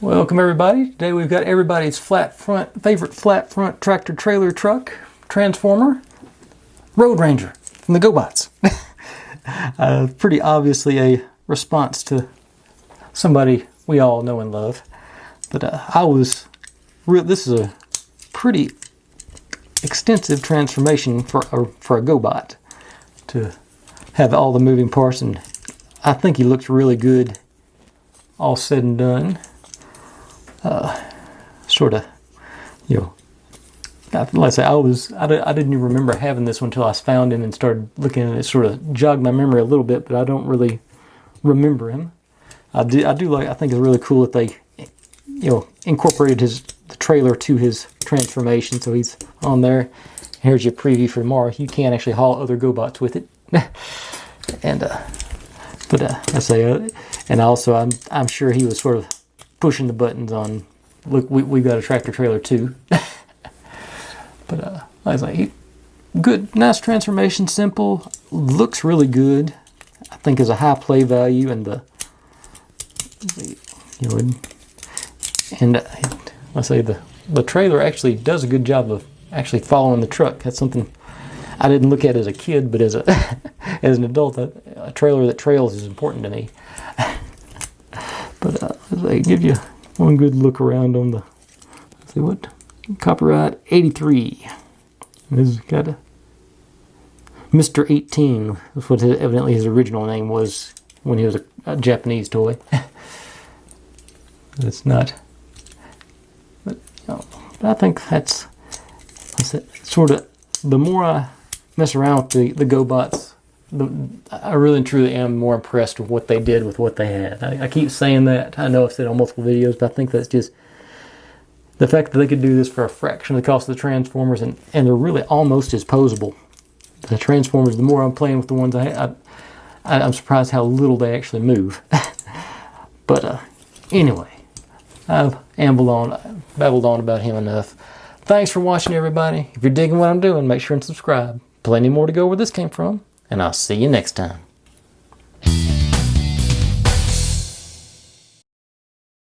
Welcome everybody. Today we've got everybody's favorite flat front tractor trailer truck transformer, Road Ranger from the GoBots. Pretty obviously a response to somebody we all know and love. But this is a pretty extensive transformation for a GoBot to have all the moving parts, and I think he looks really good all said and done. Sort of, you know, let's say I didn't even remember having this one until I found him and started looking at it. Sort of jogged my memory a little bit, but I don't really remember him. I think it's really cool that they, you know, incorporated the trailer to his transformation, so he's on there. Here's your preview for tomorrow. You can actually haul other GoBots with it. And I say, and also I'm sure he was sort of pushing the buttons on, look, we've got a tractor trailer too. But I was like, good, nice transformation, simple, looks really good. I think there's a high play value, and I say the trailer actually does a good job of actually following the truck. That's something I didn't look at as a kid, but as an adult, a trailer that trails is important to me. But they give you one good look around on the, let's see what, copyright 83. This has got a Mr. 18. That's what evidently his original name was when he was a Japanese toy. It's not. But, I think that's it. Sort of, the more I mess around with the GoBots, I really and truly am more impressed with what they did with what they had. I keep saying that. I know I've said it on multiple videos, but I think that's just the fact that they could do this for a fraction of the cost of the Transformers, and they're really almost as posable. The Transformers, the more I'm playing with the ones I'm surprised how little they actually move. But anyway, I've babbled on about him enough. Thanks for watching, everybody. If you're digging what I'm doing, make sure and subscribe. Plenty more to go where this came from, and I'll see you next time.